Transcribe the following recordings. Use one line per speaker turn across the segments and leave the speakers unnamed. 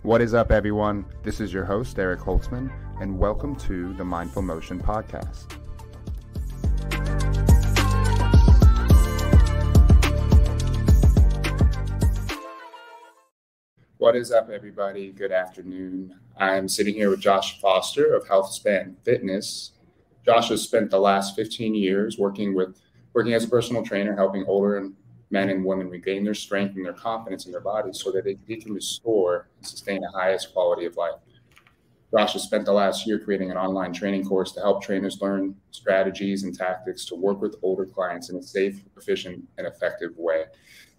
What is up, everyone? This is your host, Eric Holtzman, and welcome to the Mindful Motion Podcast. What is up, everybody? Good afternoon. I'm sitting here with Josh Foster of HealthSpan Fitness. Josh has spent the last 15 years working as a personal trainer, helping older men and women regain their strength and their confidence in their bodies so that they can restore and sustain the highest quality of life. Josh has spent the last year creating an online training course to help trainers learn strategies and tactics to work with older clients in a safe, efficient, and effective way.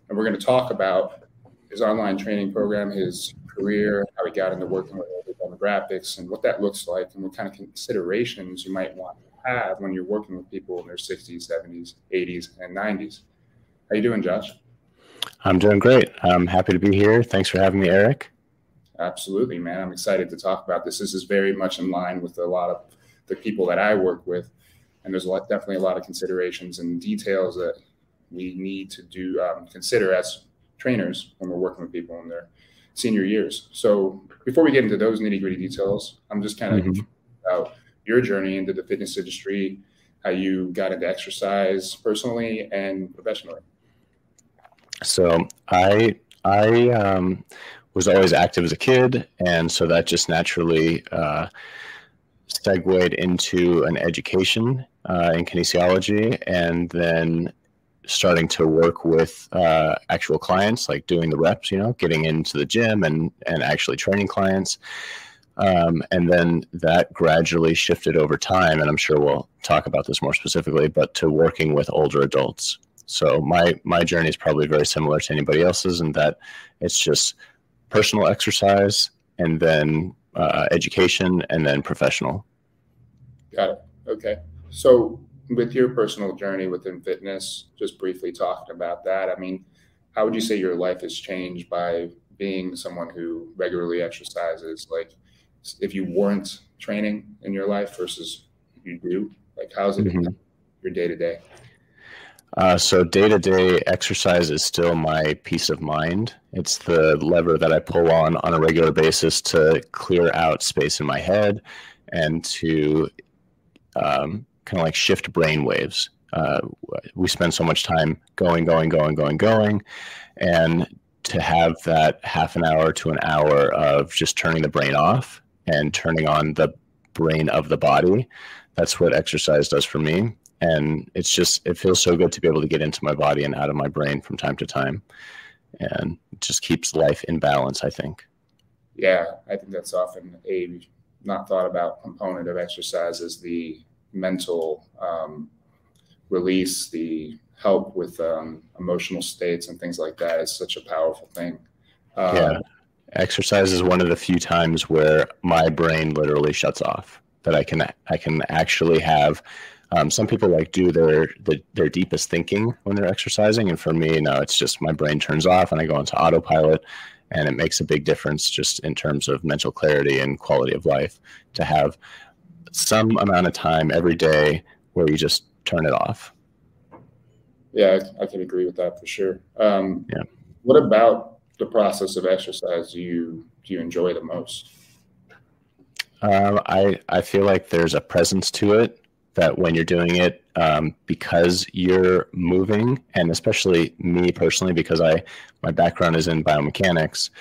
And we're going to talk about his online training program, his career, how he got into working with older demographics, and what that looks like, and what kind of considerations you might want to have when you're working with people in their 60s, 70s, 80s, and 90s. How you doing, Josh?
I'm doing great. I'm happy to be here. Thanks for having me, Eric.
Absolutely, man. I'm excited to talk about this. This is very much in line with a lot of the people that I work with, and there's definitely a lot of considerations and details that we need to consider as trainers when we're working with people in their senior years. So before we get into those nitty-gritty details, I'm just kind of curious about your journey into the fitness industry, how you got into exercise personally and professionally.
So I was always active as a kid, and so that just naturally segued into an education in kinesiology, and then starting to work with actual clients, like doing the reps, getting into the gym and actually training clients. And then that gradually shifted over time, and I'm sure we'll talk about this more specifically, but to working with older adults. So my journey is probably very similar to anybody else's, in that it's just personal exercise, and then education, and then professional.
Got it. Okay. So with your personal journey within fitness, just briefly talking about that, I mean, how would you say your life has changed by being someone who regularly exercises? Like, if you weren't training in your life versus you do, like, how's it your day-to-day?
So day-to-day exercise is still my peace of mind. It's the lever that I pull on a regular basis to clear out space in my head and to kind of like shift brain waves. We spend so much time going, and to have that half an hour to an hour of just turning the brain off and turning on the brain of the body, that's what exercise does for me. And it feels so good to be able to get into my body and out of my brain from time to time. And it just keeps life in balance, I think.
Yeah, I think that's often a not thought about component of exercise, is the mental release, the help with emotional states and things like that. Is such a powerful thing.
Yeah, exercise is one of the few times where my brain literally shuts off, that I can actually have. Some people do their deepest thinking when they're exercising, and for me, no, it's just my brain turns off and I go into autopilot, and it makes a big difference just in terms of mental clarity and quality of life to have some amount of time every day where you just turn it off.
Yeah, I can agree with that for sure. What about the process of exercise do you enjoy the most?
I feel like there's a presence to it, that when you're doing it, because you're moving, and especially me personally, because my background is in biomechanics,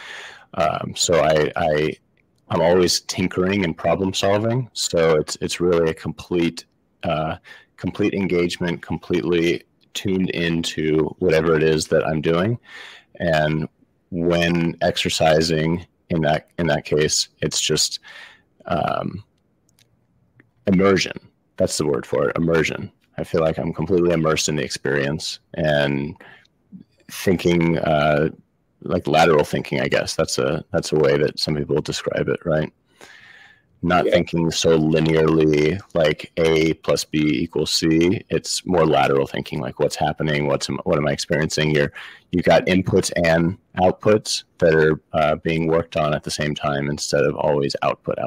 so I'm always tinkering and problem solving. So it's really a complete engagement, completely tuned into whatever it is that I'm doing. And when exercising in that case, it's just immersion. That's the word for it, immersion. I feel like I'm completely immersed in the experience and thinking, like lateral thinking, I guess. That's a way that some people describe it, right? Not thinking so linearly, like A plus B equals C. It's more lateral thinking, like what's happening, what am I experiencing? You got inputs and outputs that are being worked on at the same time, instead of always output.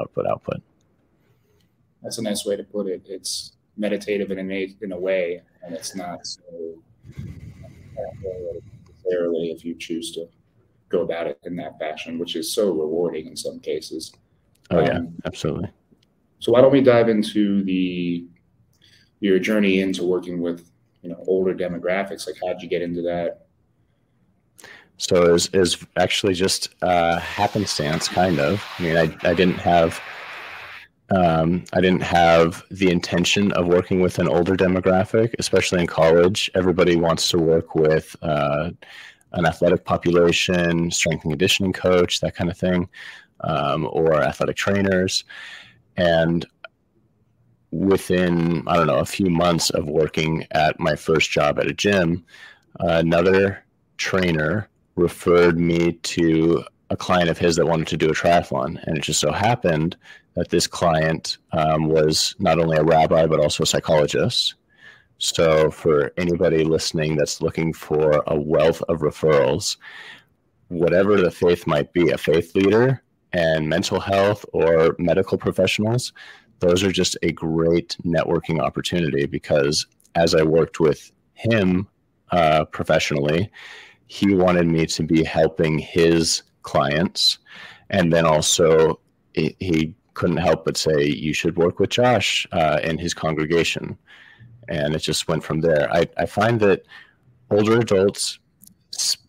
That's a nice way to put it. It's meditative in a way, and it's not so necessarily if you choose to go about it in that fashion, which is so rewarding in some cases.
Oh yeah, absolutely.
So why don't we dive into your journey into working with, older demographics? Like, how'd you get into that?
So it was actually just happenstance, kind of. I mean, I didn't have the intention of working with an older demographic, especially in college. Everybody wants to work with an athletic population, strength and conditioning coach, that kind of thing, or athletic trainers. And within, I don't know, a few months of working at my first job at a gym, another trainer referred me to a client of his that wanted to do a triathlon. And it just so happened that this client was not only a rabbi, but also a psychologist. So for anybody listening that's looking for a wealth of referrals, whatever the faith might be, a faith leader and mental health or medical professionals, those are just a great networking opportunity, because as I worked with him professionally, he wanted me to be helping his clients. And then also he couldn't help but say, you should work with Josh in his congregation. And it just went from there. I find that older adults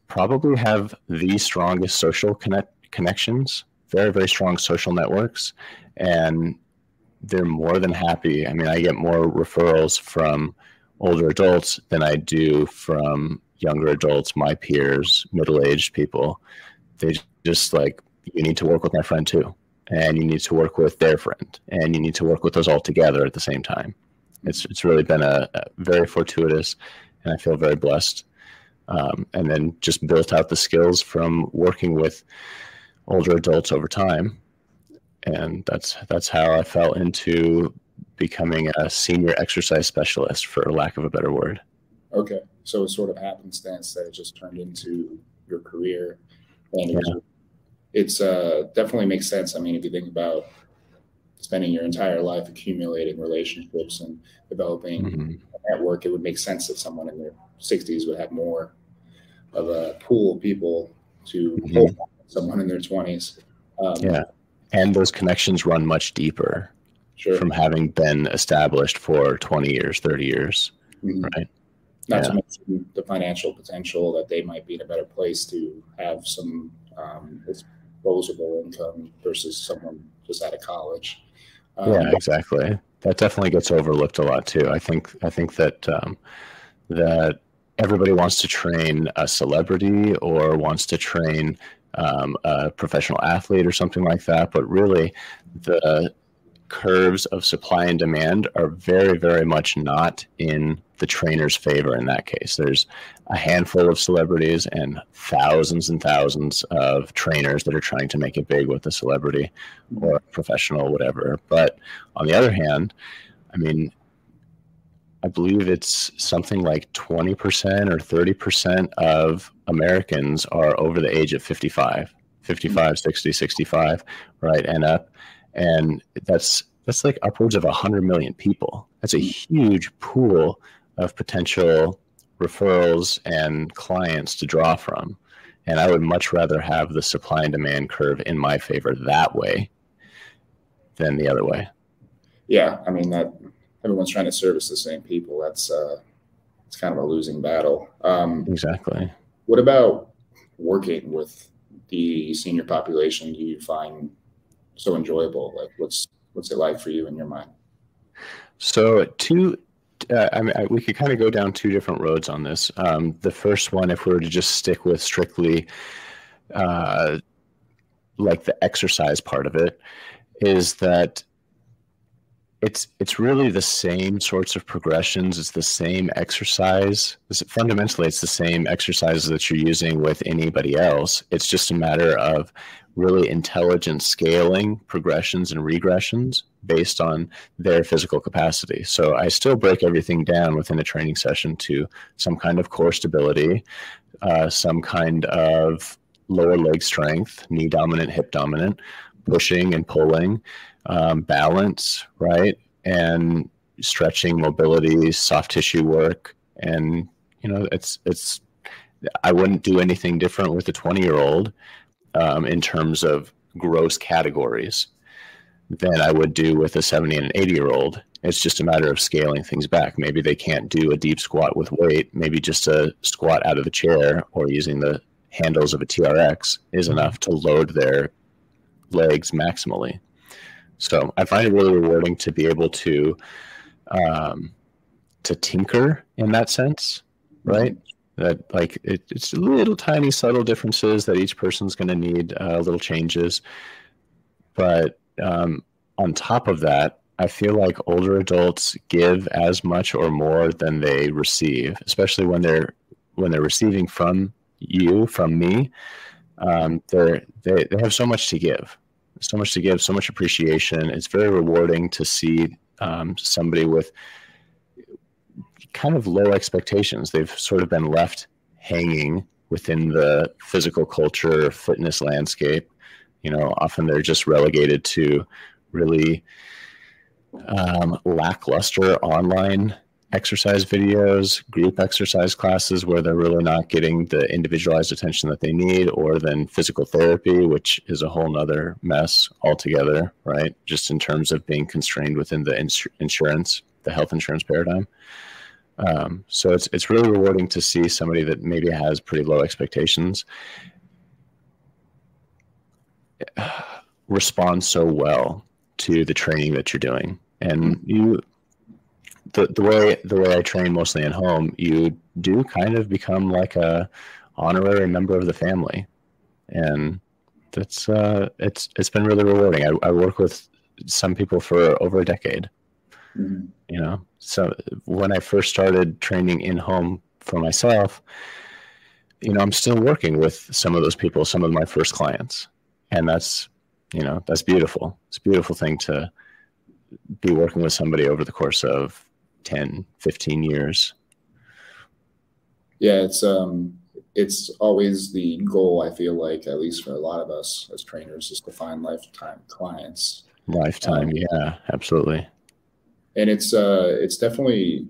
probably have the strongest social connections, very, very strong social networks. And they're more than happy. I mean, I get more referrals from older adults than I do from younger adults, my peers, middle-aged people. They just like, you need to work with my friend too. And you need to work with their friend. And you need to work with us all together at the same time. It's really been a very fortuitous, and I feel very blessed. And then just built out the skills from working with older adults over time. And that's how I fell into becoming a senior exercise specialist, for lack of a better word.
Okay. So it's sort of happenstance that it just turned into your career. And it's definitely makes sense. I mean, if you think about spending your entire life accumulating relationships and developing a network, it would make sense that someone in their 60s would have more of a pool of people to hold someone in their 20s.
And those connections run much deeper from having been established for 20 years, 30 years, right?
Not to mention the financial potential that they might be in a better place to have some disposable income versus someone just out of college.
Yeah, exactly. That definitely gets overlooked a lot too. I think that that everybody wants to train a celebrity or wants to train a professional athlete or something like that, but really the curves of supply and demand are very, very much not in the trainer's favor in that case. There's a handful of celebrities and thousands of trainers that are trying to make it big with a celebrity or professional, whatever. But on the other hand, I mean, I believe it's something like 20% or 30% of Americans are over the age of 55, 60, 65, right, and up. And that's like upwards of 100 million people. That's a huge pool of potential referrals and clients to draw from. And I would much rather have the supply and demand curve in my favor that way than the other way.
Yeah, I mean, that everyone's trying to service the same people. That's it's kind of a losing battle.
Exactly.
What about working with the senior population? Do you find so enjoyable? Like, what's it like for you in your mind?
So we could kind of go down two different roads on this. The first one, if we were to just stick with strictly like the exercise part of it, is that it's really the same sorts of progressions. It's the same exercise. Fundamentally, it's the same exercises that you're using with anybody else. It's just a matter of really intelligent scaling progressions and regressions based on their physical capacity. So I still break everything down within a training session to some kind of core stability, some kind of lower leg strength, knee dominant, hip dominant, pushing and pulling, balance, right? And stretching, mobility, soft tissue work. And, it's I wouldn't do anything different with a 20-year-old in terms of gross categories than I would do with a 70 and an 80-year-old. It's just a matter of scaling things back. Maybe they can't do a deep squat with weight. Maybe just a squat out of the chair or using the handles of a TRX is enough to load their legs maximally. So I find it really rewarding to be able to tinker in that sense, right? That like it's little tiny subtle differences that each person's going to need little changes. But on top of that, I feel like older adults give as much or more than they receive, especially when they're receiving from you, from me. They have so much to give, so much appreciation. It's very rewarding to see somebody with kind of low expectations. They've sort of been left hanging within the physical culture, fitness landscape. You know, often they're just relegated to really lackluster online exercise videos, group exercise classes where they're really not getting the individualized attention that they need, or then physical therapy, which is a whole nother mess altogether, right? Just in terms of being constrained within the insurance, the health insurance paradigm. So it's really rewarding to see somebody that maybe has pretty low expectations respond so well to the training that you're doing. And the way I train mostly at home, you do kind of become like a honorary member of the family. And that's it's been really rewarding. I work with some people for over a decade. You know, so when I first started training in home for myself, you know, I'm still working with some of those people, some of my first clients. And that's, you know, that's beautiful. It's a beautiful thing to be working with somebody over the course of 10, 15 years.
Yeah, it's always the goal, I feel like, at least for a lot of us as trainers, is to find lifetime clients.
Lifetime, yeah, absolutely.
And it's definitely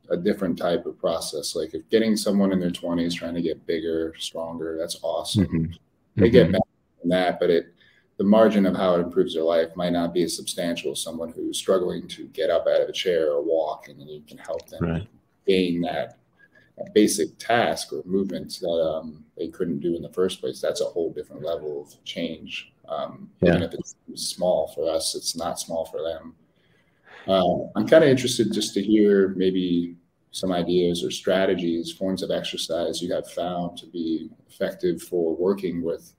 a different type of process. Like if getting someone in their 20s trying to get bigger, stronger, that's awesome. They get better than that, but the margin of how it improves their life might not be as substantial as someone who's struggling to get up out of a chair or walk, and then you can help them gain that basic task or movement that they couldn't do in the first place. That's a whole different level of change. Even if it's small for us, it's not small for them. I'm kind of interested just to hear maybe some ideas or strategies, forms of exercise you have found to be effective for working with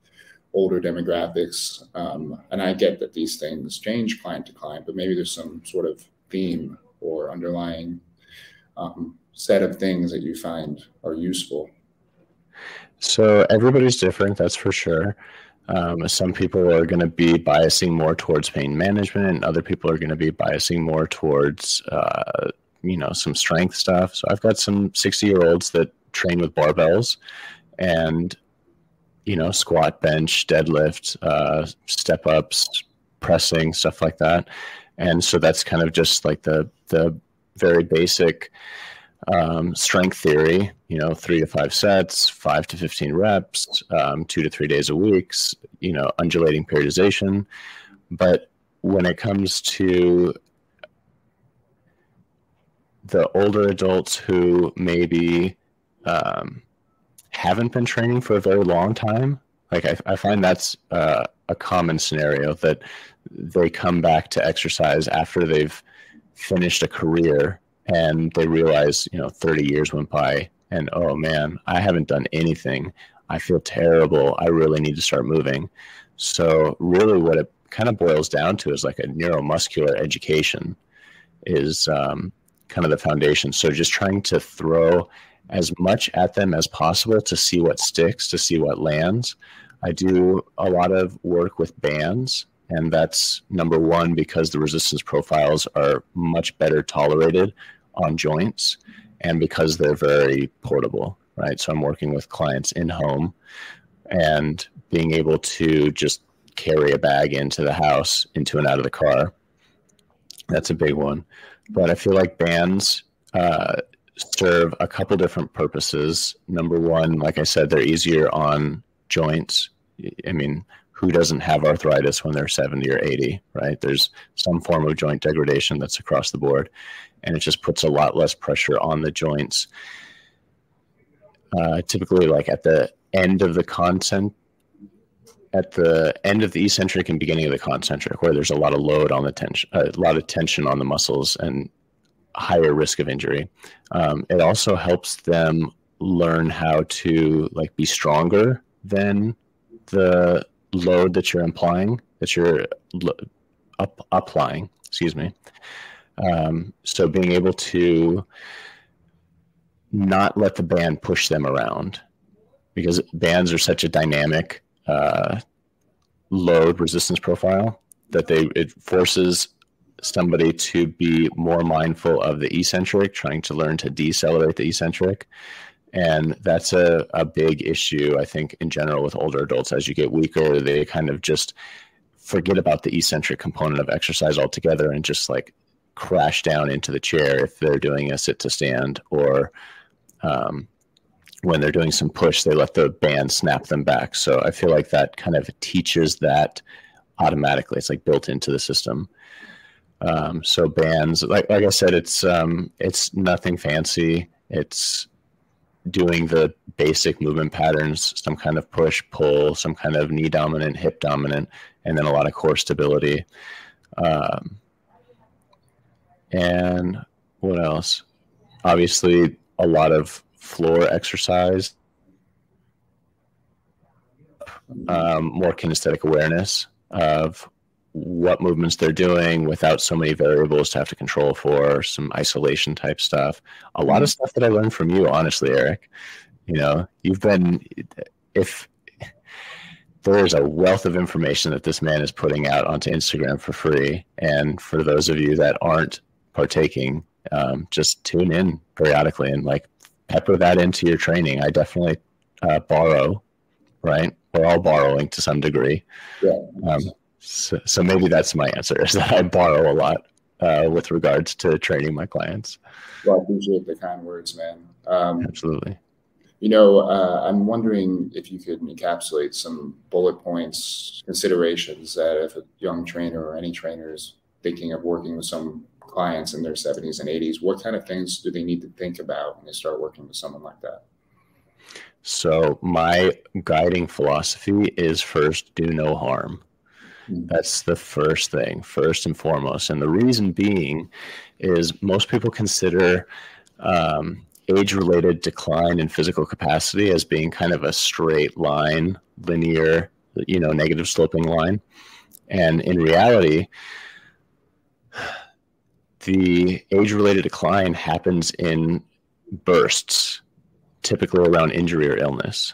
older demographics. And I get that these things change client to client, but maybe there's some sort of theme or underlying set of things that you find are useful.
So everybody's different, that's for sure. Some people are going to be biasing more towards pain management, and other people are going to be biasing more towards, you know, some strength stuff. So I've got some 60-year-olds that train with barbells and, you know, squat, bench, deadlift, step ups, pressing, stuff like that. And so that's kind of just like the very basic strength theory, you know, 3 to 5 sets, 5 to 15 reps, 2 to 3 days a week, you know, undulating periodization. But when it comes to the older adults who maybe haven't been training for a very long time, like I find that's a common scenario, that they come back to exercise after they've finished a career and they realize, you know, 30 years went by and, oh man, I haven't done anything. I feel terrible. I really need to start moving. So really what it kind of boils down to is like a neuromuscular education is kind of the foundation. So just trying to throw as much at them as possible to see what sticks, to see what lands. I do a lot of work with bands, and that's number one because the resistance profiles are much better tolerated on joints and because they're very portable, right? So I'm working with clients in home and being able to just carry a bag into the house, into and out of the car. That's a big one. But I feel like bands serve a couple different purposes. Number one, like I said, they're easier on joints. I mean, who doesn't have arthritis when they're 70 or 80, right? There's some form of joint degradation that's across the board, and it just puts a lot less pressure on the joints. Typically, like at the end of the eccentric and beginning of the concentric, where there's a lot of load on the tension, a lot of tension on the muscles, and higher risk of injury. It also helps them learn how to like be stronger than the load that you're applying, excuse me. So being able to not let the band push them around, because bands are such a dynamic load resistance profile that it forces somebody to be more mindful of the eccentric, trying to learn to decelerate the eccentric. And that's a big issue, I think, in general with older adults. As you get weaker, they kind of just forget about the eccentric component of exercise altogether and just like crash down into the chair if they're doing a sit to stand, or when they're doing some push, they let the band snap them back. So I feel like that kind of teaches that automatically. It's like built into the system. So bands, like I said, it's nothing fancy. It's doing the basic movement patterns, some kind of push, pull, some kind of knee dominant, hip dominant, and then a lot of core stability. And what else? Obviously, a lot of floor exercise, more kinesthetic awareness of what movements they're doing without so many variables to have to control for, some isolation type stuff. A lot of stuff that I learned from you, honestly, Eric. You know, if there's a wealth of information that this man is putting out onto Instagram for free. And for those of you that aren't partaking, just tune in periodically and like pepper that into your training. I definitely borrow, right? We're all borrowing to some degree.
Yeah.
So maybe that's my answer, is that I borrow a lot with regards to training my clients.
Well, I appreciate the kind words, man.
Absolutely.
You know, I'm wondering if you could encapsulate some bullet points, considerations that if a young trainer or any trainer is thinking of working with some clients in their 70s and 80s, what kind of things do they need to think about when they start working with someone like that?
So my guiding philosophy is first, do no harm. That's the first thing, first and foremost. And the reason being is most people consider age-related decline in physical capacity as being kind of a straight line, linear, negative sloping line. And in reality, the age-related decline happens in bursts, typically around injury or illness.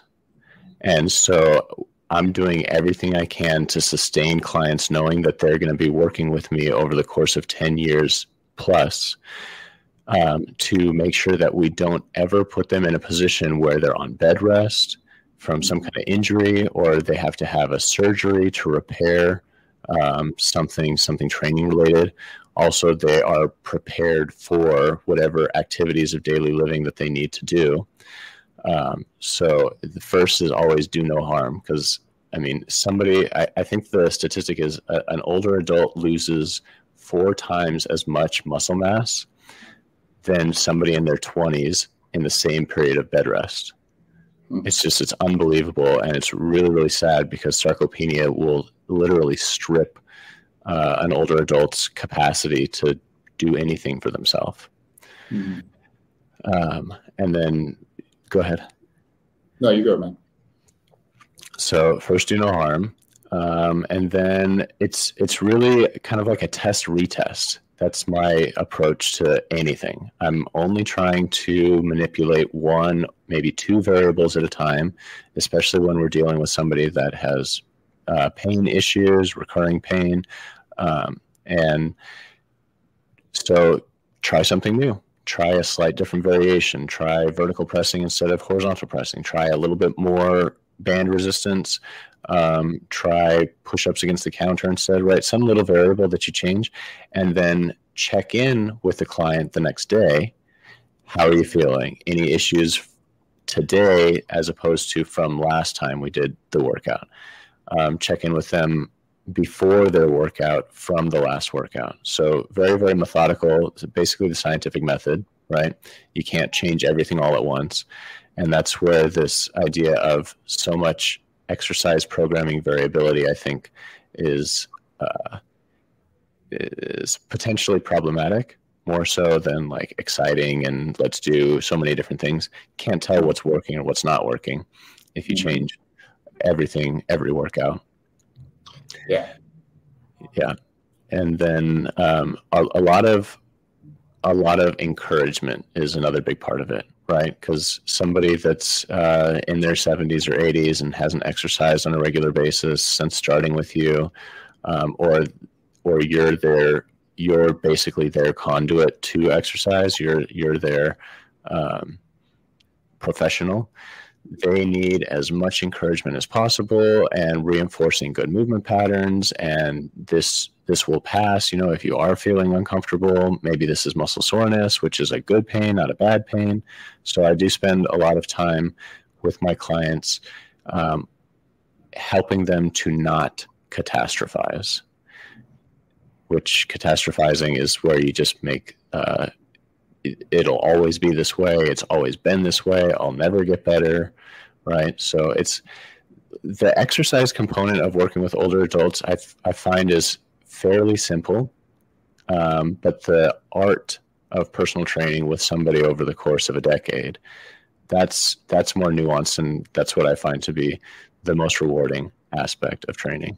And so I'm doing everything I can to sustain clients knowing that they're going to be working with me over the course of 10 years plus, to make sure that we don't ever put them in a position where they're on bed rest from some kind of injury, or they have to have a surgery to repair something training related. Also, they are prepared for whatever activities of daily living that they need to do. So the first is always do no harm, because I mean, I think the statistic is an older adult loses 4 times as much muscle mass than somebody in their 20s in the same period of bed rest. It's unbelievable. And it's really, really sad, because sarcopenia will literally strip an older adult's capacity to do anything for themselves. Mm-hmm. And then go ahead.
No, you go, man.
So first, do no harm. And then it's really kind of like a test retest. That's my approach to anything. I'm only trying to manipulate 1, maybe 2 variables at a time, especially when we're dealing with somebody that has pain issues, recurring pain. And so try something new. Try a slight different variation. Try vertical pressing instead of horizontal pressing. Try a little bit more band resistance. Try push-ups against the counter instead, right? Some little variable that you change, and then check in with the client the next day. How are you feeling? Any issues today as opposed to from last time we did the workout? Check in with them before their workout from the last workout. So very, very methodical. It's basically the scientific method, right? You can't change everything all at once. And that's where this idea of so much exercise programming variability, I think, is potentially problematic, more so than like exciting and let's do so many different things. Can't tell what's working or what's not working if you change everything every workout.
Yeah.
And then a lot of encouragement is another big part of it, right? Because somebody that's in their 70s or 80s and hasn't exercised on a regular basis since starting with you, or you're basically their conduit to exercise. You're their professional. They need as much encouragement as possible and reinforcing good movement patterns. And this will pass. If you are feeling uncomfortable, maybe this is muscle soreness, which is a good pain, not a bad pain. So I do spend a lot of time with my clients helping them to not catastrophize, which catastrophizing is where you just make it'll always be this way. It's always been this way. I'll never get better, right? So it's the exercise component of working with older adults, I find is fairly simple, but the art of personal training with somebody over the course of a decade, that's more nuanced, and that's what I find to be the most rewarding aspect of training.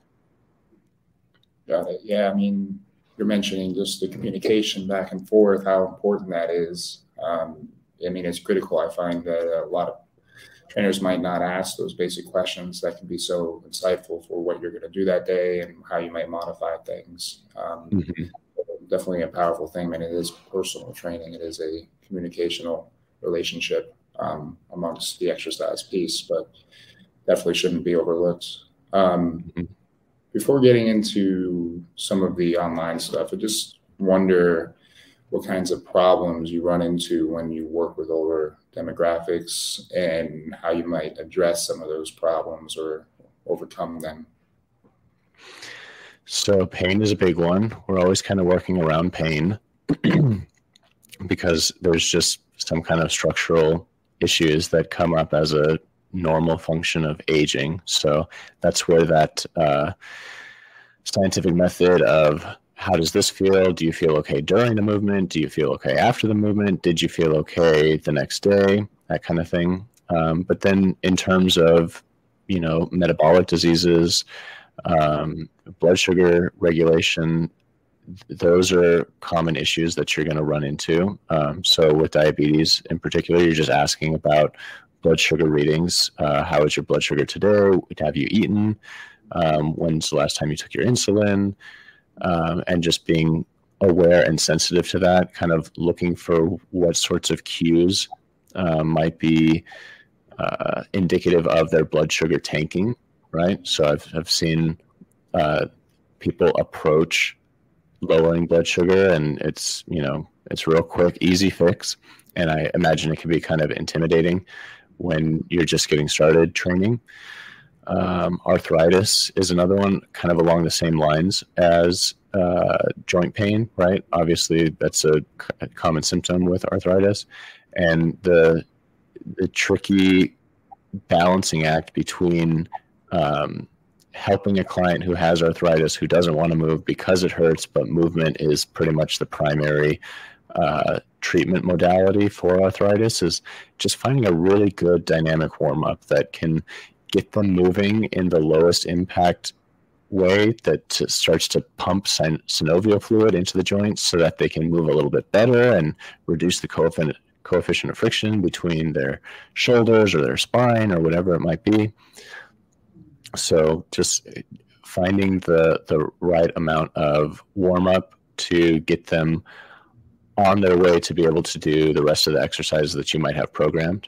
Got it. Yeah, I mean, you're mentioning just the communication back and forth, how important that is. I mean, it's critical. I find that a lot of trainers might not ask those basic questions that can be so insightful for what you're going to do that day and how you might modify things. Definitely a powerful thing, and it is personal training. It is a communicational relationship amongst the exercise piece, but definitely shouldn't be overlooked. Before getting into some of the online stuff, I just wonder what kinds of problems you run into when you work with older demographics and how you might address some of those problems or overcome them.
So pain is a big one. We're always kind of working around pain because there's just some kind of structural issues that come up as a normal function of aging. So that's where that scientific method of how does this feel? Do you feel okay during the movement? Do you feel okay after the movement? Did you feel okay the next day? That kind of thing. But then in terms of, metabolic diseases, blood sugar regulation, those are common issues that you're going to run into. So with diabetes in particular, you're just asking about blood sugar readings. How is your blood sugar today? Have you eaten? When's the last time you took your insulin? And just being aware and sensitive to that, kind of looking for what sorts of cues might be indicative of their blood sugar tanking, right? So I've seen people approach lowering blood sugar, and it's real quick, easy fix. And I imagine it can be kind of intimidating when you're just getting started training. Arthritis is another one, kind of along the same lines as joint pain, right? Obviously, that's a common symptom with arthritis, and the tricky balancing act between helping a client who has arthritis who doesn't want to move because it hurts, but movement is pretty much the primary treatment modality for arthritis, is just finding a really good dynamic warm-up that can get them moving in the lowest impact way that starts to pump synovial fluid into the joints so that they can move a little bit better and reduce the coefficient of friction between their shoulders or their spine or whatever it might be. So just finding the right amount of warm-up to get them on their way to be able to do the rest of the exercises that you might have programmed.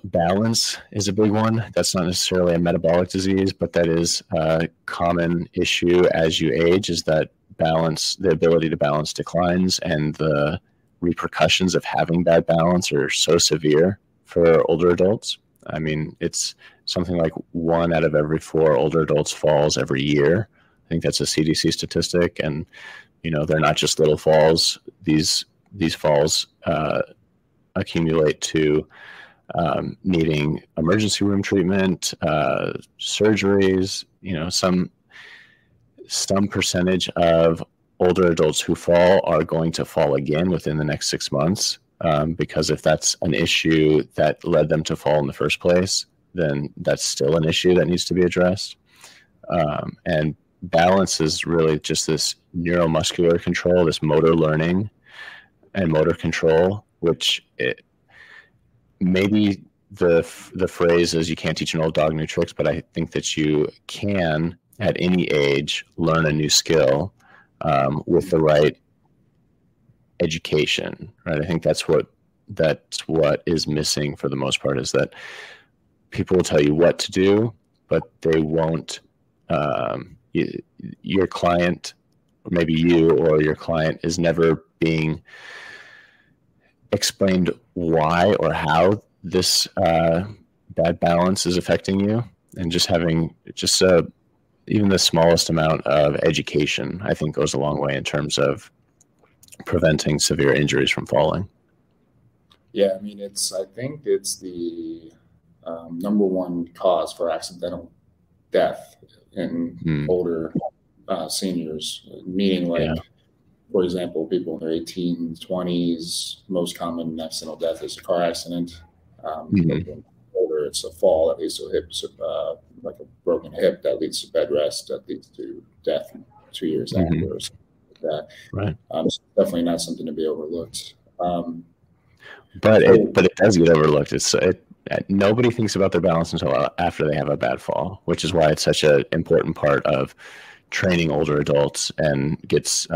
Balance is a big one. That's not necessarily a metabolic disease, but that is a common issue as you age, is that balance, the ability to balance declines, and the repercussions of having bad balance are so severe for older adults. I mean, it's something like 1 out of every 4 older adults falls every year. I think that's a CDC statistic. And, they're not just little falls. These falls accumulate to needing emergency room treatment, surgeries. Some percentage of older adults who fall are going to fall again within the next 6 months, because if that's an issue that led them to fall in the first place, then that's still an issue that needs to be addressed. And balance is really just this neuromuscular control, this motor learning and motor control, which maybe the phrase is you can't teach an old dog new tricks, but I think that you can at any age learn a new skill with the right education, right? I think that's what is missing for the most part, is that people will tell you what to do, but they won't. Your client, or maybe you or your client, is never being explained why or how this bad balance is affecting you, and just having even the smallest amount of education, I think, goes a long way in terms of preventing severe injuries from falling.
Yeah, I mean, I think it's the number one cause for accidental death in older seniors, meaning for example, people in their 18s, 20s, most common accidental death is a car accident. Older, it's a fall that leads to a hip, like a broken hip that leads to bed rest, that leads to death 2 years after, or something like that.
Right.
So definitely not something to be overlooked.
But it does get overlooked. Nobody thinks about their balance until after they have a bad fall, which is why it's such an important part of training older adults, and gets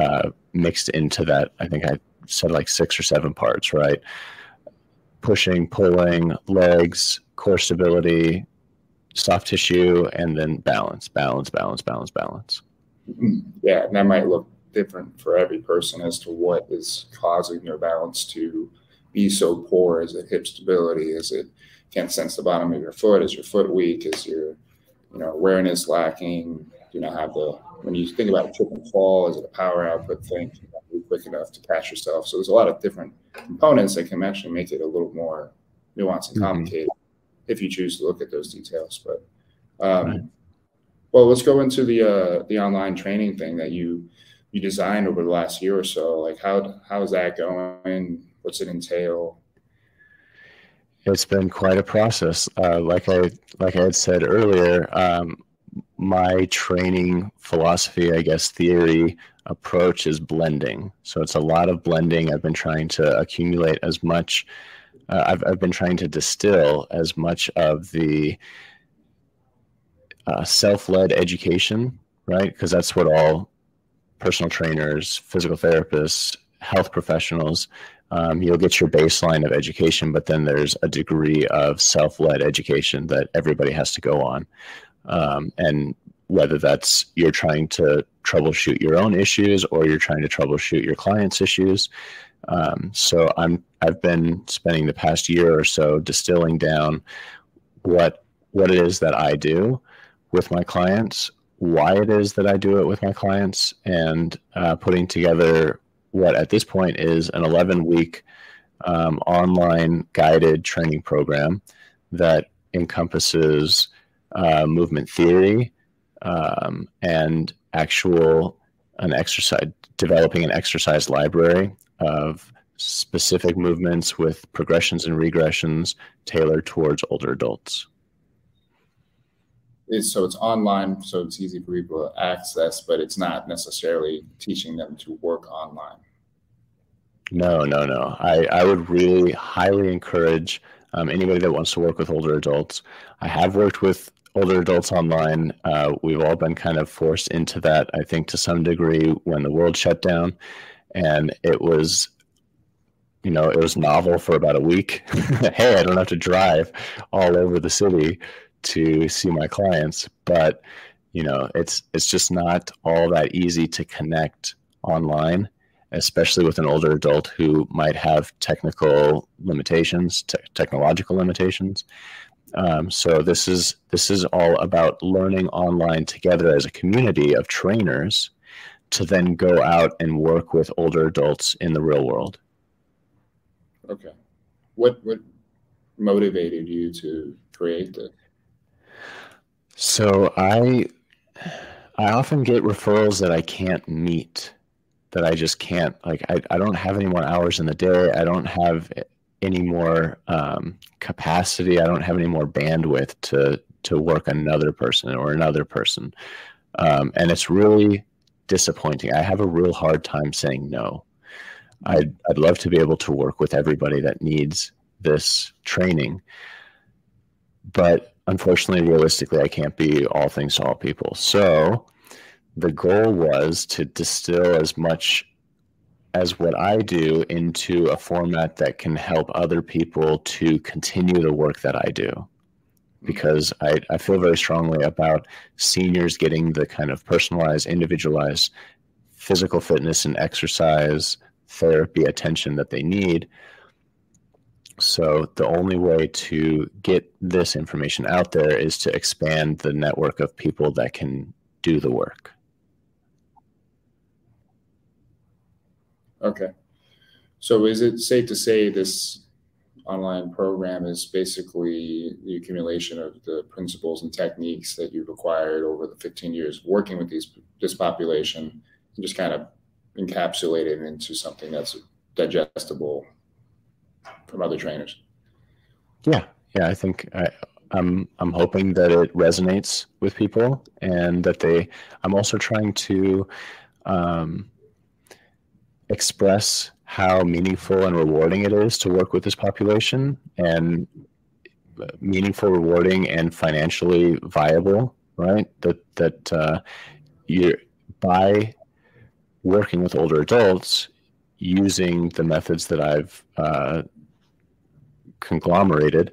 mixed into that. I think I said like 6 or 7 parts, right? Pushing, pulling, legs, core stability, soft tissue, and then balance.
Yeah, and that might look different for every person as to what is causing their balance to be so poor. Is it hip stability? Is it can't sense the bottom of your foot? Is your foot weak? Is your awareness lacking? When you think about a trip and fall, is it a power output thing? You're not really quick enough to catch yourself. So there's a lot of different components that can actually make it a little more nuanced and complicated if you choose to look at those details. But well, let's go into the online training thing that you designed over the last year or so. Like how is that going? What's it entail?
It's been quite a process. Like I had said earlier, my training philosophy, I guess, theory approach is blending. So it's a lot of blending. I've been trying to accumulate as much. I've been trying to distill as much of the self-led education, right? Because that's what all personal trainers, physical therapists, health professionals, you'll get your baseline of education, but then there's a degree of self-led education that everybody has to go on. And whether that's you're trying to troubleshoot your own issues or you're trying to troubleshoot your clients' issues. So I've been spending the past year or so distilling down what it is that I do with my clients, why it is that I do it with my clients, and putting together what at this point is an 11-week online guided training program that encompasses movement theory and developing an exercise library of specific movements with progressions and regressions tailored towards older adults.
So it's online, so it's easy for people to access, but it's not necessarily teaching them to work online.
No. I would really highly encourage anybody that wants to work with older adults. I have worked with older adults online. We've all been kind of forced into that, I think, to some degree when the world shut down, and it was novel for about a week. Hey, I don't have to drive all over the city to see my clients, but it's just not all that easy to connect online. especially with an older adult who might have technical limitations, technological limitations. So this is all about learning online together as a community of trainers to then go out and work with older adults in the real world.
Okay. What motivated you to create this?
So I often get referrals that I can't meet, that I just can't, like, I don't have any more hours in the day. I don't have any more capacity. I don't have any more bandwidth to work another person or another person. And it's really disappointing. I have a real hard time saying no. I'd love to be able to work with everybody that needs this training, but unfortunately, realistically, I can't be all things to all people. So the goal was to distill as much as what I do into a format that can help other people to continue the work that I do. Because I feel very strongly about seniors getting the kind of personalized, individualized physical fitness and exercise therapy attention that they need. So the only way to get this information out there is to expand the network of people that can do the work.
Okay. So is it safe to say this online program is basically the accumulation of the principles and techniques that you've acquired over the 15 years working with this population, and just kind of encapsulate it into something that's digestible from other trainers?
Yeah, I think I'm hoping that it resonates with people, and that I'm also trying to express how meaningful and rewarding it is to work with this population, and meaningful, rewarding, and financially viable, right? That you're, by working with older adults using the methods that I've conglomerated,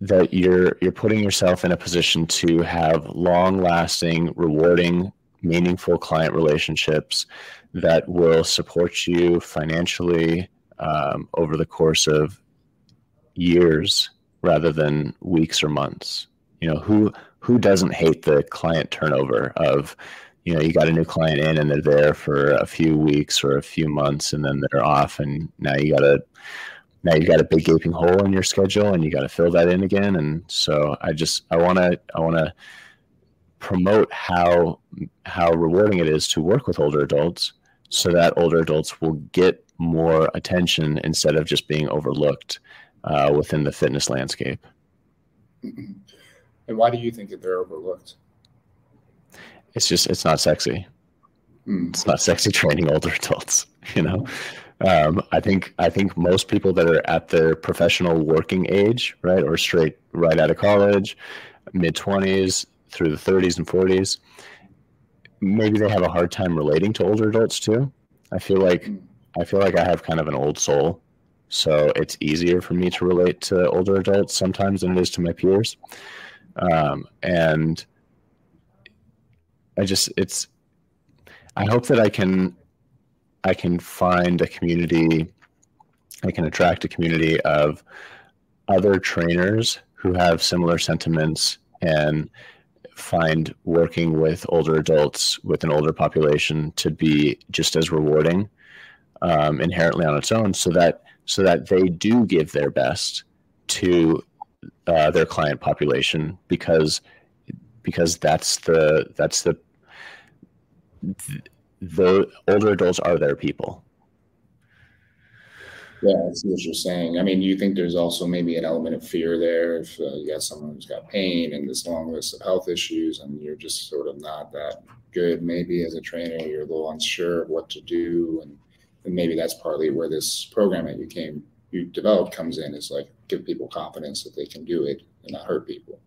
that you're putting yourself in a position to have long-lasting, rewarding, meaningful client relationships that will support you financially over the course of years rather than weeks or months. You know, who doesn't hate the client turnover of, you know, you got a new client in and they're there for a few weeks or a few months and then they're off, and now you got a big gaping hole in your schedule and you got to fill that in again. And so I want to promote how rewarding it is to work with older adults, so that older adults will get more attention instead of just being overlooked within the fitness landscape.
And why do you think that they're overlooked?
It's not sexy. It's not sexy training older adults, you know. I think most people that are at their professional working age, right, or straight right out of college, mid-20s through the 30s and 40s, maybe they have a hard time relating to older adults too. I feel like I have kind of an old soul, so it's easier for me to relate to older adults sometimes than it is to my peers. And I hope that I can find a community, I can attract a community of other trainers who have similar sentiments, and find working with older adults, with an older population, to be just as rewarding inherently on its own, so that they do give their best to their client population, because that's the older adults are their people.
Yeah, I see what you're saying. I mean, you think there's also maybe an element of fear there if you got someone who's got pain and this long list of health issues, and you're just sort of not that good maybe as a trainer, you're a little unsure of what to do, and maybe that's partly where this program that you developed comes in, is like give people confidence that they can do it and not hurt people.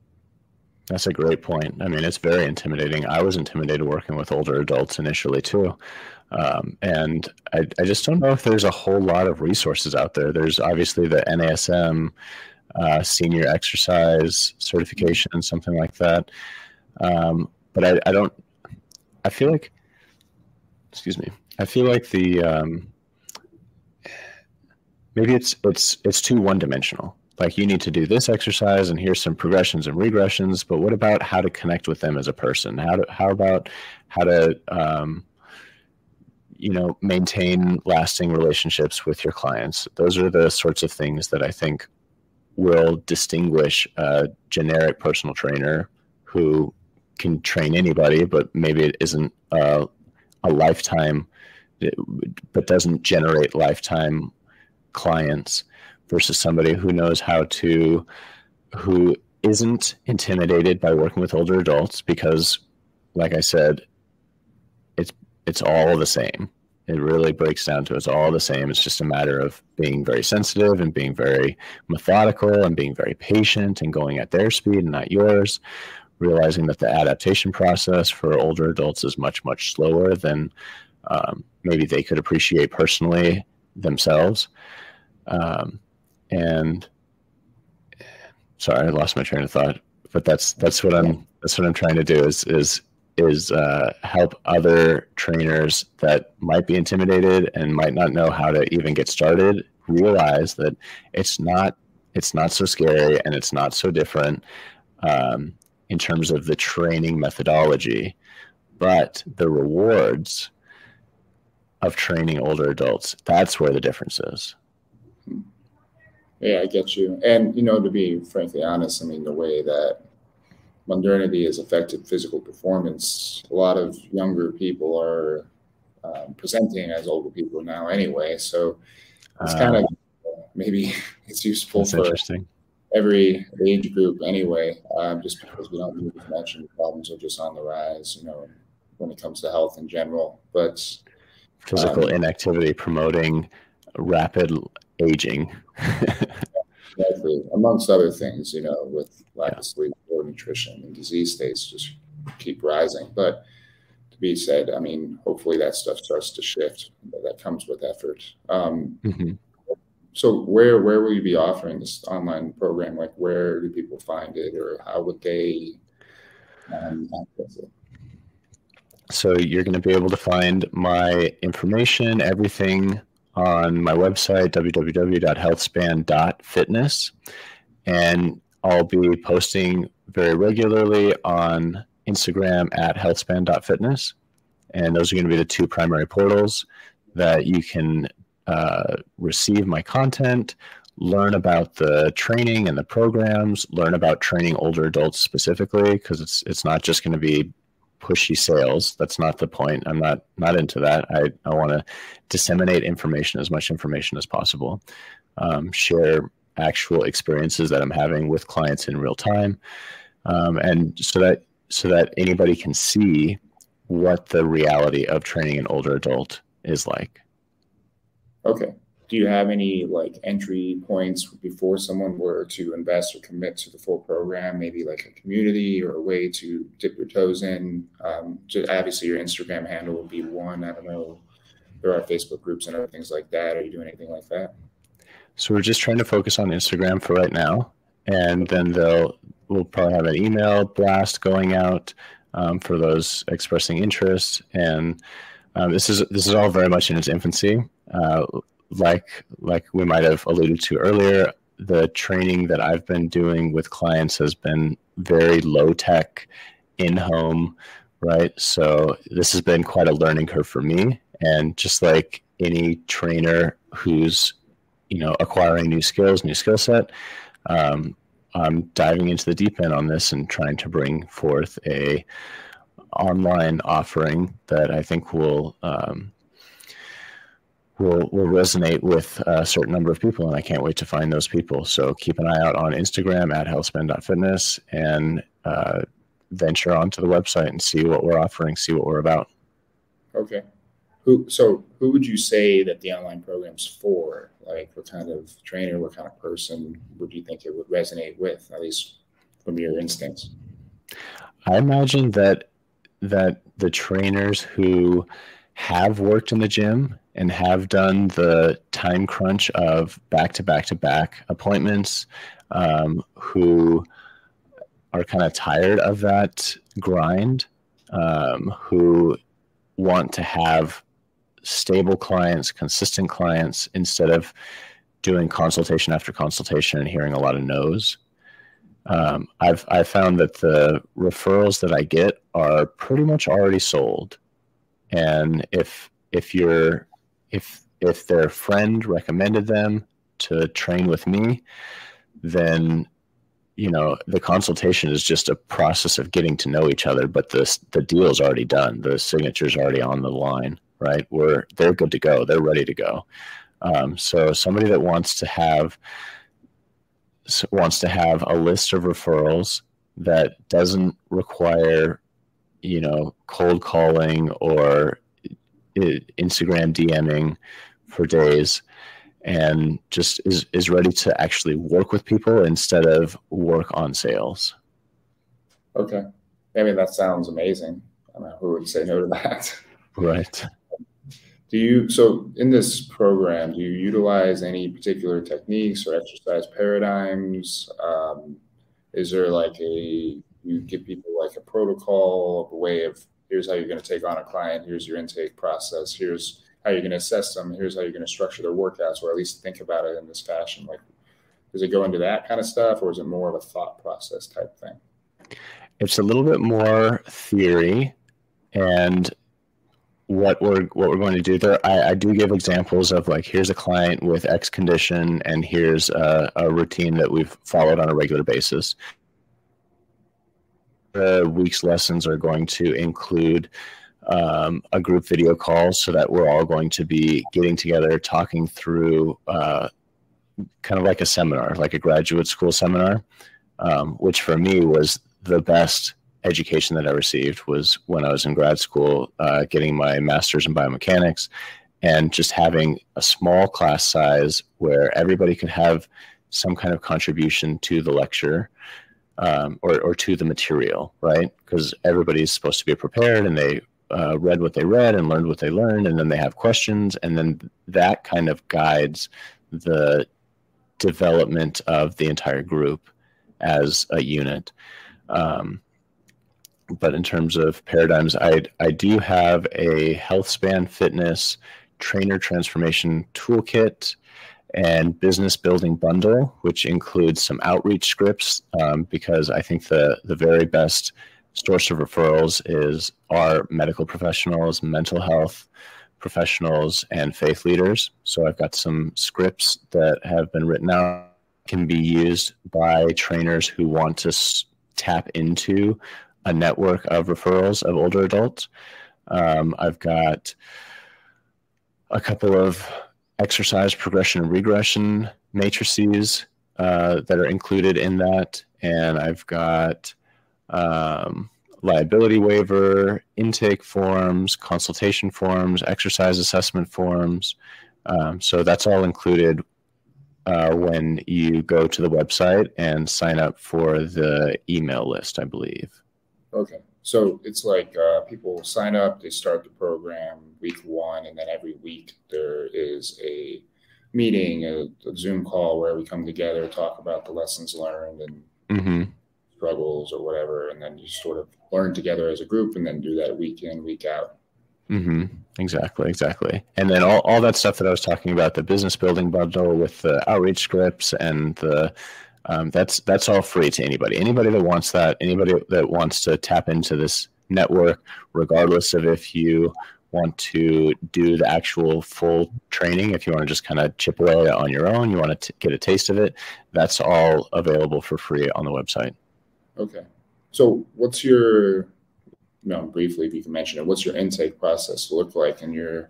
That's a great point. I mean, it's very intimidating. I was intimidated working with older adults initially too. And I just don't know if there's a whole lot of resources out there. There's obviously the NASM senior exercise certification, something like that. But I feel like, excuse me, I feel like maybe it's too one-dimensional. Like, you need to do this exercise and here's some progressions and regressions, but what about how to connect with them as a person? How about how to maintain lasting relationships with your clients? Those are the sorts of things that I think will distinguish a generic personal trainer who can train anybody, but maybe it isn't a lifetime, but doesn't generate lifetime clients, versus somebody who knows who isn't intimidated by working with older adults, because, like I said, it's all the same. It really breaks down to it's all the same. It's just a matter of being very sensitive and being very methodical and being very patient and going at their speed and not yours, realizing that the adaptation process for older adults is much, much slower than maybe they could appreciate personally themselves. And sorry, I lost my train of thought, but that's what I'm trying to do is help other trainers that might be intimidated and might not know how to even get started realize that it's not so scary and it's not so different in terms of the training methodology, but the rewards of training older adults, that's where the difference is.
Yeah, I get you. And, to be frankly honest, I mean, the way that modernity has affected physical performance, a lot of younger people are presenting as older people now anyway. So it's kind of, maybe it's useful for every age group anyway, just because we don't need to mention problems are just on the rise, when it comes to health in general. But
physical inactivity promoting rapid aging.
Exactly. Amongst other things, with lack of sleep, poor nutrition, and disease states just keep rising. But to be said, I mean, hopefully that stuff starts to shift. That comes with effort. So where will you be offering this online program? Like, where do people find it, or how would they access it?
So you're going to be able to find my information, everything, on my website, www.healthspan.fitness. And I'll be posting very regularly on Instagram at healthspan.fitness. And those are going to be the two primary portals that you can receive my content, learn about the training and the programs, learn about training older adults specifically, because it's not just going to be pushy sales. That's not the point. I'm not into that. I want to disseminate information, as much information as possible, share actual experiences that I'm having with clients in real time, and so that anybody can see what the reality of training an older adult is like. Okay.
Do you have any entry points before someone were to invest or commit to the full program? Maybe like a community or a way to dip your toes in? Obviously, your Instagram handle would be one. I don't know. There are Facebook groups and other things like that. Are you doing anything like that?
So we're just trying to focus on Instagram for right now, and then we'll probably have an email blast going out for those expressing interest. And this is all very much in its infancy. Like we might have alluded to earlier, the training that I've been doing with clients has been very low tech, in-home, right? So this has been quite a learning curve for me. And just like any trainer who's, acquiring new skills, new skill set, I'm diving into the deep end on this and trying to bring forth a online offering that I think will resonate with a certain number of people, and I can't wait to find those people. So keep an eye out on Instagram at healthspan.fitness and venture onto the website and see what we're offering, see what we're about.
Okay. Who would you say that the online program's for? Like, what kind of trainer, what kind of person would you think it would resonate with, at least from your instincts?
I imagine that the trainers who have worked in the gym and have done the time crunch of back-to-back-to-back appointments, who are kind of tired of that grind, who want to have stable clients, consistent clients, instead of doing consultation after consultation and hearing a lot of no's. I've found that the referrals that I get are pretty much already sold. And if their friend recommended them to train with me, then, you know, the consultation is just a process of getting to know each other, but the deal's already done. The signature's already on the line, right? They're good to go. They're ready to go. So somebody that wants to have a list of referrals that doesn't require, you know, cold calling or Instagram DMing for days, and just is ready to actually work with people instead of work on sales.
Okay. I mean, that sounds amazing. I mean, who would say no to that?
Right.
So in this program, do you utilize any particular techniques or exercise paradigms? Is there like you give people like a protocol, a way of, here's how you're going to take on a client, here's your intake process, here's how you're going to assess them, here's how you're going to structure their workouts, or at least think about it in this fashion? Like, does it go into that kind of stuff, or is it more of a thought process type thing?
It's a little bit more theory, and what we're going to do there, I do give examples of, like, here's a client with X condition, and here's a routine that we've followed on a regular basis. The week's lessons are going to include a group video call, so that we're all going to be getting together, talking through kind of like a seminar, like a graduate school seminar, which for me was the best education that I received, was when I was in grad school, getting my master's in biomechanics, and just having a small class size where everybody could have some kind of contribution to the lecture, or to the material, right? Because everybody's supposed to be prepared, and they read what they read and learned what they learned, and then they have questions, and then that kind of guides the development of the entire group as a unit. But in terms of paradigms, I do have a health span fitness trainer transformation toolkit and business building bundle, which includes some outreach scripts, because I think the very best source of referrals are medical professionals, mental health professionals, and faith leaders. So I've got some scripts that have been written out, can be used by trainers who want to tap into a network of referrals of older adults. I've got a couple of exercise progression and regression matrices that are included in that. And I've got liability waiver, intake forms, consultation forms, exercise assessment forms. So that's all included when you go to the website and sign up for the email list, I believe.
Okay. So it's like people sign up, they start the program week 1, and then every week there is a meeting, a Zoom call where we come together, talk about the lessons learned and struggles or whatever, and then you sort of learn together as a group and then do that week in, week out.
Exactly. And then all that stuff that I was talking about, the business building bundle with the outreach scripts and the that's all free to anybody that wants that, anybody that wants to tap into this network, regardless of if you want to do the actual full training, if you want to just kind of chip away on your own, you want to get a taste of it, that's all available for free on the website.
Okay. So what's your, briefly, if you can mention it, what's your intake process look like in your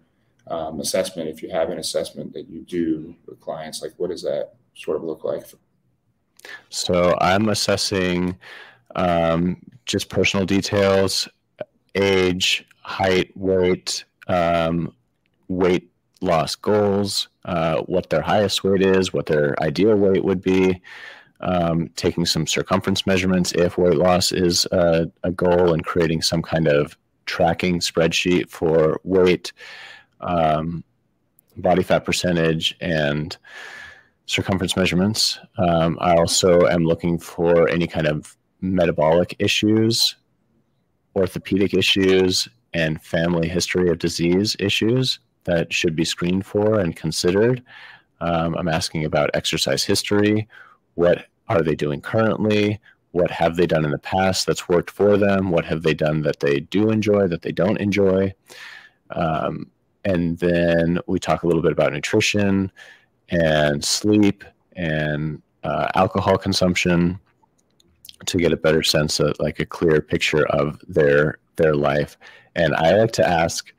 assessment? If you have an assessment that you do with clients, like what does that sort of look like?
So I'm assessing just personal details, age, height, weight, weight loss goals, what their highest weight is, what their ideal weight would be, taking some circumference measurements if weight loss is a goal, and creating some kind of tracking spreadsheet for weight, body fat percentage, and circumference measurements. I also am looking for any kind of metabolic issues, orthopedic issues, and family history of disease issues that should be screened for and considered. I'm asking about exercise history. What are they doing currently? What have they done in the past that's worked for them? What have they done that they do enjoy, that they don't enjoy? And then we talk a little bit about nutrition and sleep and alcohol consumption to get a better sense of, like, a clear picture of their life. And I like to ask,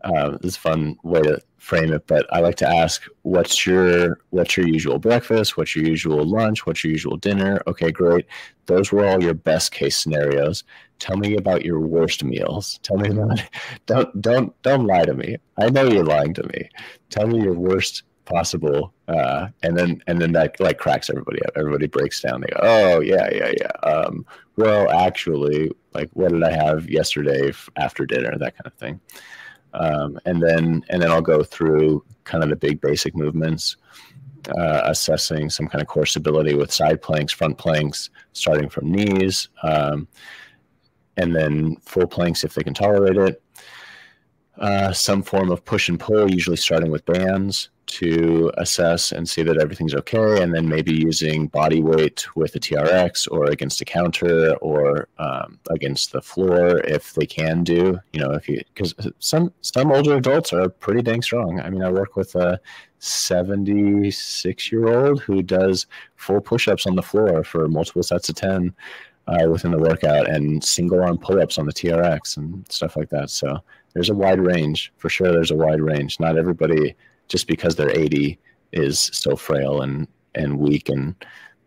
this is a fun way to frame it, but I like to ask, what's your usual breakfast? What's your usual lunch? What's your usual dinner? Okay, great. Those were all your best case scenarios. Tell me about your worst meals. Tell me about, don't lie to me. I know you're lying to me. Tell me your worst possible, and then that, like, cracks everybody up. Everybody breaks down. They go, oh yeah. Well, actually, like, what did I have yesterday after dinner? That kind of thing. And then I'll go through kind of the big basic movements, assessing some kind of core stability with side planks, front planks, starting from knees, and then full planks if they can tolerate it. Some form of push and pull, usually starting with bands, to assess and see that everything's okay, and then maybe using body weight with a TRX or against a counter or against the floor if they can do, because some older adults are pretty dang strong. I mean, I work with a 76-year-old who does full push-ups on the floor for multiple sets of 10 within the workout, and single arm pull-ups on the TRX and stuff like that. So there's a wide range, for sure. There's a wide range. Not everybody, just because they're 80, is so frail and weak. And,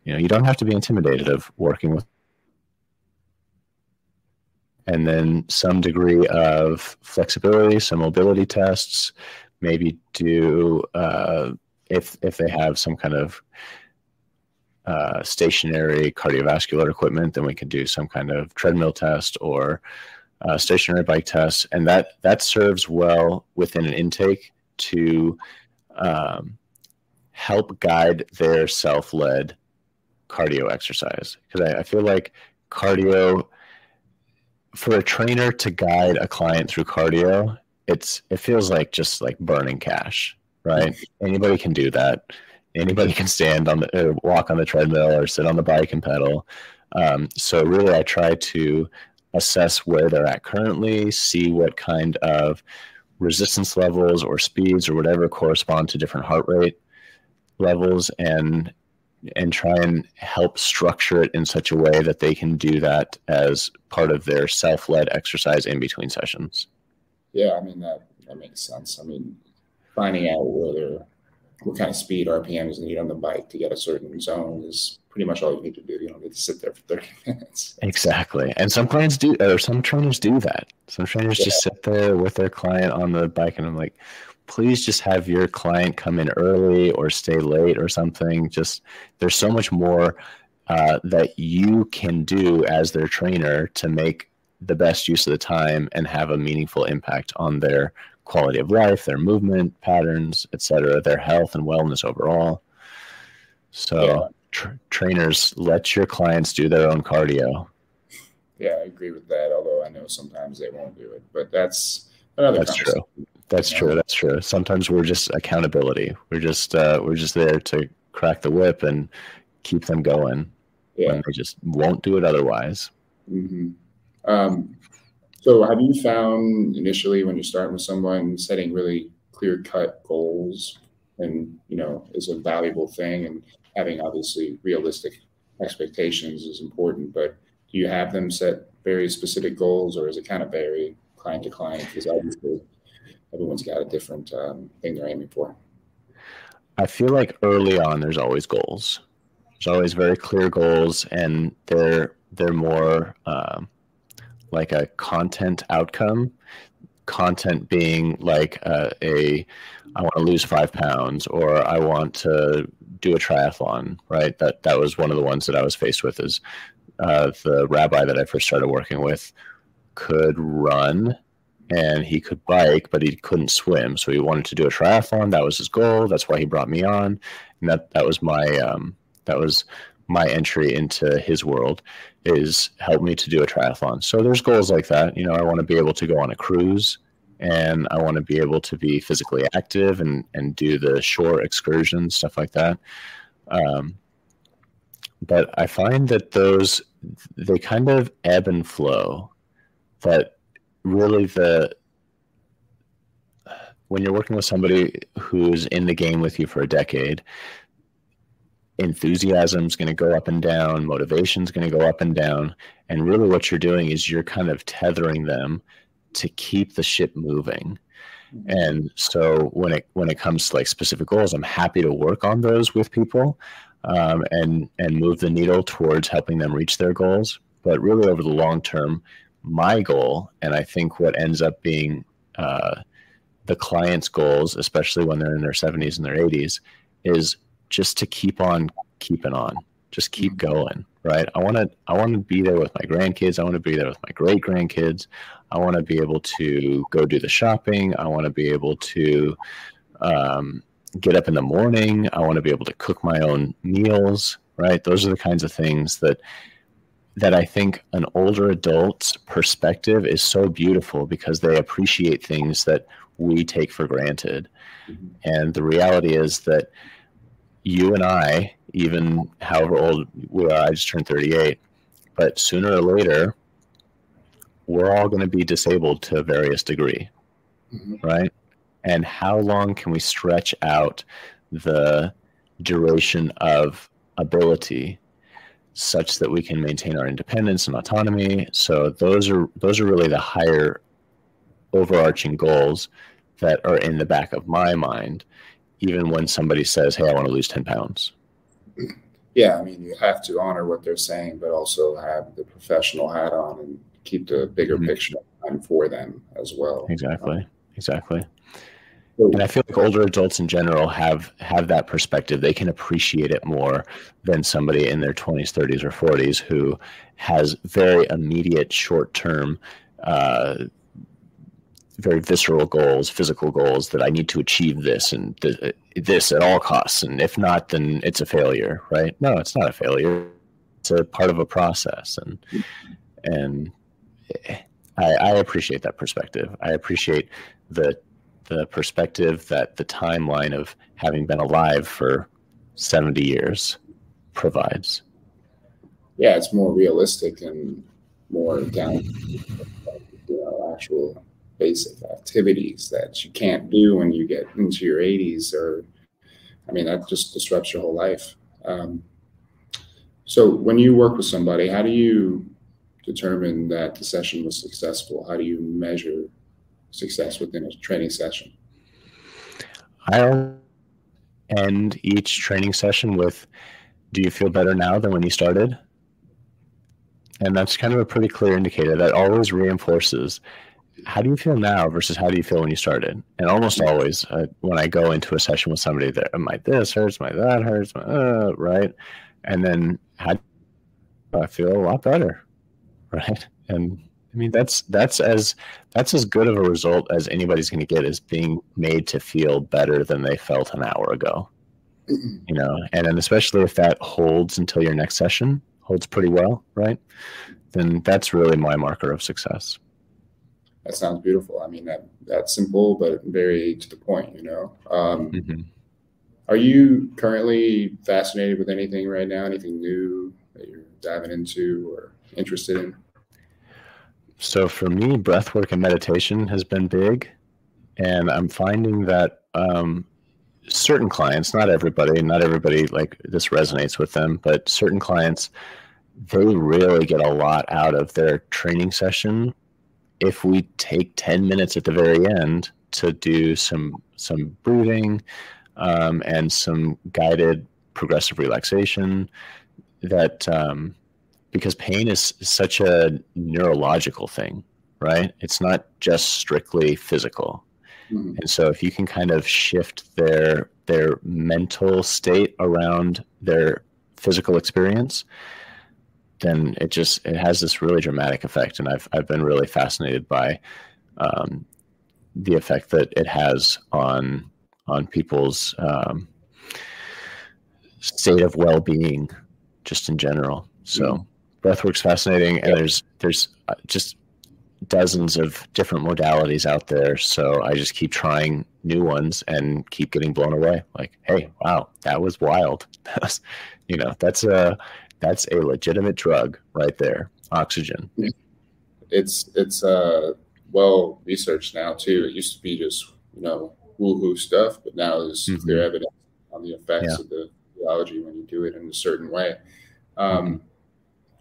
you don't have to be intimidated of working with. And then some degree of flexibility, some mobility tests, maybe do, if they have some kind of stationary cardiovascular equipment, then we can do some kind of treadmill test or stationary bike test. And that serves well within an intake to help guide their self-led cardio exercise. Because I feel like cardio, for a trainer to guide a client through cardio, it feels like just like burning cash, right? Anybody can do that. Anybody can stand on or walk on the treadmill or sit on the bike and pedal. So really, I try to assess where they're at currently, see what kind of resistance levels or speeds or whatever correspond to different heart rate levels, and try and help structure it in such a way that they can do that as part of their self-led exercise in between sessions.
Yeah, I mean, that makes sense. I mean, finding out what kind of speed RPMs you need on the bike to get a certain zone is pretty much all you need to do. You don't need to sit there for 30 minutes.
Exactly. And some clients do, or some trainers do that. Some trainers just sit there with their client on the bike, and I'm like, please just have your client come in early or stay late or something. Just, there's so much more that you can do as their trainer to make the best use of the time and have a meaningful impact on their quality of life, their movement patterns, etc., their health and wellness overall. So trainers, let your clients do their own cardio.
Yeah, I agree with that, although I know sometimes they won't do it, but that's another
conversation. That's true. Sometimes we're just accountability. We're just there to crack the whip and keep them going when they just won't do it otherwise.
Mm-hmm. So have you found initially when you're starting with someone, setting really clear-cut goals and, is a valuable thing, and having obviously realistic expectations is important, but do you have them set very specific goals, or is it kind of vary client to client? Because obviously everyone's got a different thing they're aiming for.
I feel like early on there's always goals. There's always very clear goals, and they're more like a content outcome. Content being like I want to lose 5 pounds, or I want to do a triathlon, right? That was one of the ones that I was faced with. Is the rabbi that I first started working with could run and he could bike, but he couldn't swim. So he wanted to do a triathlon. That was his goal. That's why he brought me on. And that was my entry into his world, is help me to do a triathlon. So there's goals like that. I want to be able to go on a cruise and I want to be able to be physically active and do the shore excursions, stuff like that. But I find that they kind of ebb and flow. But really, when you're working with somebody who's in the game with you for a decade, enthusiasm's going to go up and down, motivation's going to go up and down, and really what you're doing is you're kind of tethering them to keep the ship moving. And so when it comes to like specific goals, I'm happy to work on those with people, and move the needle towards helping them reach their goals. But really over the long term, my goal, and I think what ends up being the client's goals, especially when they're in their 70s and their 80s, is just to keep on keeping on, just keep going, right? I want to be there with my grandkids. I want to be there with my great grandkids. I want to be able to go do the shopping. I want to be able to get up in the morning. I want to be able to cook my own meals, right? Those are the kinds of things that I think an older adult's perspective is so beautiful, because they appreciate things that we take for granted. And the reality is that you and I, even however old we are, I just turned 38, but sooner or later, we're all going to be disabled to a various degree, right? And how long can we stretch out the duration of ability such that we can maintain our independence and autonomy? So those are really the higher overarching goals that are in the back of my mind, even when somebody says, hey, I want to lose 10 pounds.
Yeah, I mean, you have to honor what they're saying, but also have the professional hat on and keep the bigger picture for them as well.
Exactly. And I feel like older adults in general have that perspective. They can appreciate it more than somebody in their 20s, 30s, or 40s who has very immediate, short-term, very visceral goals, physical goals, that I need to achieve this and this at all costs. And if not, then it's a failure, right? No, it's not a failure. It's a part of a process. And I appreciate that perspective. I appreciate the perspective that the timeline of having been alive for 70 years provides.
Yeah, it's more realistic and more down to actual basic activities that you can't do when you get into your 80s, or I mean, that just disrupts your whole life. So when you work with somebody, how do you determine that the session was successful? How do you measure success within a training session?
I'll end each training session with, do you feel better now than when you started? And that's kind of a pretty clear indicator that always reinforces, how do you feel now versus how do you feel when you started? And almost always when I go into a session with somebody, that my this hurts, my that hurts, right? And then how do I feel? A lot better, right? And I mean, that's as good of a result as anybody's going to get, is being made to feel better than they felt an hour ago. You know, and then especially if that holds until your next session, holds pretty well, right? Then that's really my marker of success.
That sounds beautiful. I mean, that's simple, but very to the point, you know. Are you currently fascinated with anything right now? Anything new that you're diving into or interested in?
So for me, breathwork and meditation has been big. And I'm finding that certain clients, not everybody like this resonates with them, but certain clients, they really get a lot out of their training session if we take 10 minutes at the very end to do some breathing and some guided progressive relaxation. That because pain is such a neurological thing, right? It's not just strictly physical. And so if you can kind of shift their mental state around their physical experience, then it has this really dramatic effect. And I've been really fascinated by the effect that it has on people's state of well-being just in general. So breathwork's fascinating, and there's just dozens of different modalities out there. So I just keep trying new ones and keep getting blown away. Like, hey, wow, that was wild. You know, that's a legitimate drug right there. Oxygen.
It's well researched now too. It used to be just, you know, woo-hoo stuff, but now there's clear evidence on the effects of the physiology when you do it in a certain way.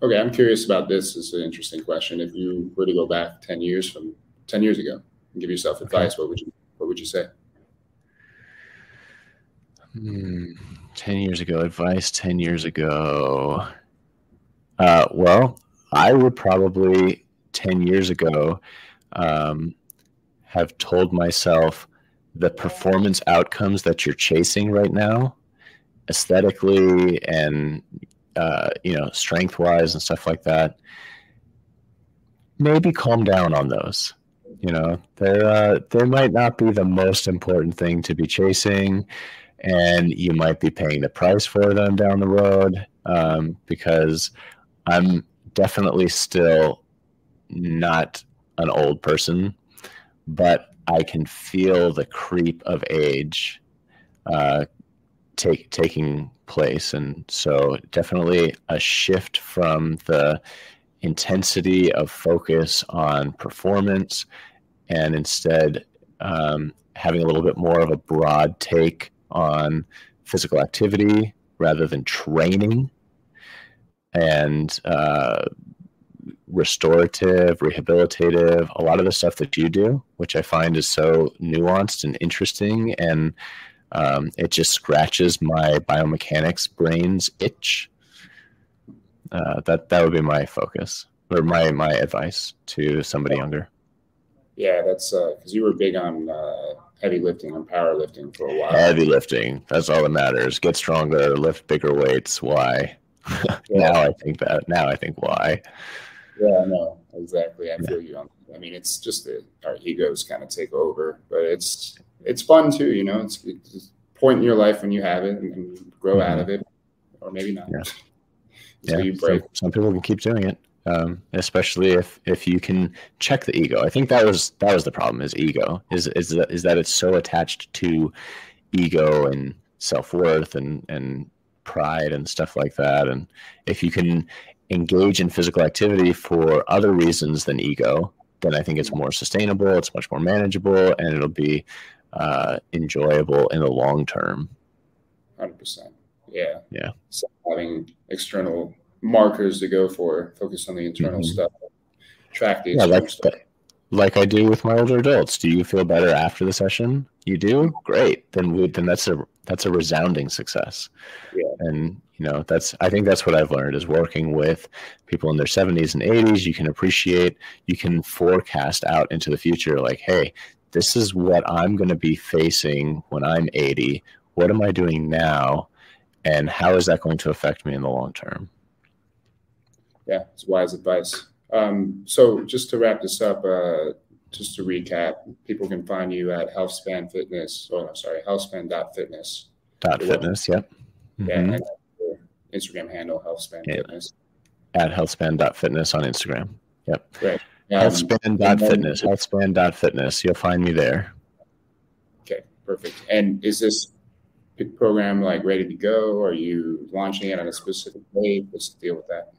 Okay, I'm curious about this. This is an interesting question. If you were to go back 10 years ago and give yourself advice, what would you say?
10 years ago, advice 10 years ago. Well, I would probably 10 years ago have told myself the performance outcomes that you're chasing right now, aesthetically and you know, strength wise and stuff like that, maybe calm down on those. You know, they might not be the most important thing to be chasing, and you might be paying the price for them down the road, because I'm definitely still not an old person, but I can feel the creep of age taking place. And so definitely a shift from the intensity of focus on performance, and instead having a little bit more of a broad take on physical activity rather than training, and restorative, rehabilitative, a lot of the stuff that you do, which I find is so nuanced and interesting, and it just scratches my biomechanics brain's itch. That would be my focus, or my advice to somebody younger.
Yeah, that's because you were big on heavy lifting and powerlifting for a while.
Heavy lifting, that's all that matters. Get stronger, lift bigger weights. Why? Now I think why.
Yeah, no, exactly. I feel you on. I mean, it's just that our egos kind of take over, but it's fun too. You know, it's a point in your life when you have it and grow out of it, or maybe not. So you break.
Some people can keep doing it, especially if you can check the ego. I think that was the problem. Is ego is that it's so attached to ego and self-worth and pride and stuff like that. And if you can engage in physical activity for other reasons than ego, then I think it's more sustainable, it's much more manageable, and it'll be enjoyable in the long term.
100%. Yeah.
Yeah.
So having external markers to go for, focus on the internal stuff, track the external stuff.
Like I do with my older adults. Do you feel better after the session? You do? Great. Then that's a resounding success.
Yeah.
And you know, I think that's what I've learned is working with people in their 70s and 80s. You can forecast out into the future, like, hey, this is what I'm going to be facing when I'm 80. What am I doing now? And how is that going to affect me in the long term?
Yeah, it's wise advice. So just to wrap this up, just to recap, people can find you at Healthspan Fitness. Oh, sorry, healthspan.fitness.
.fitness, yep.
Yeah, and your Instagram handle, Healthspan Fitness.
At healthspan.fitness on Instagram. Yep.
Great.
Healthspan.fitness. Healthspan.fitness. You'll find me there.
Okay, perfect. And is this program like ready to go? Or are you launching it on a specific date? Let's deal with that.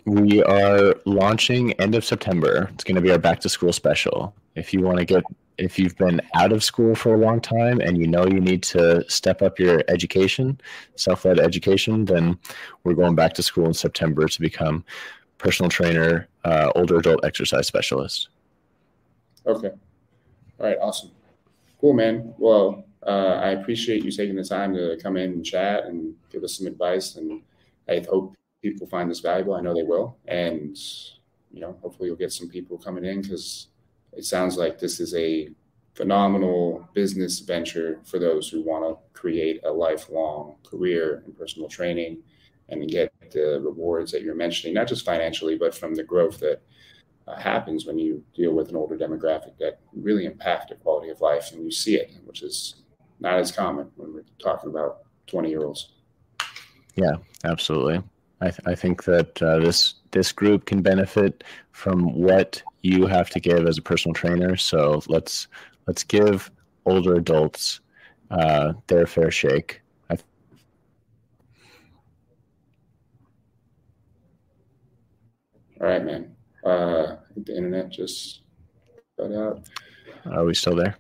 We are launching end of September. It's going to be our back to school special. If you've been out of school for a long time and you know you need to step up your education, self-led education, then we're going back to school in September to become personal trainer, older adult exercise specialist. Okay.
All right. Awesome. Cool, man. Well, I appreciate you taking the time to come in and chat and give us some advice. And I hope people find this valuable. I know they will. And, you know, hopefully you'll get some people coming in, because it sounds like this is a phenomenal business venture for those who want to create a lifelong career in personal training and get the rewards that you're mentioning, not just financially, but from the growth that happens when you deal with an older demographic that really impact their quality of life. And you see it, which is not as common when we're talking about 20-year-olds.
Yeah, absolutely. I think that this group can benefit from what you have to give as a personal trainer. So let's give older adults their fair shake.
All right, man. I think the internet just cut out.
Are we still there?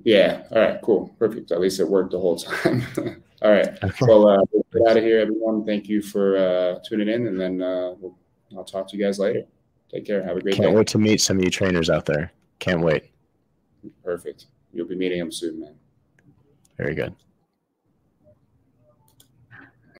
Yeah. All right, cool. Perfect. At least it worked the whole time. All right.
Okay.
Well, we'll get out of here, everyone. Thank you for tuning in, and then I'll talk to you guys later. Take care. Have a great day.
Can't wait to meet some of you trainers out there. Can't wait.
Perfect. You'll be meeting them soon, man.
Very good.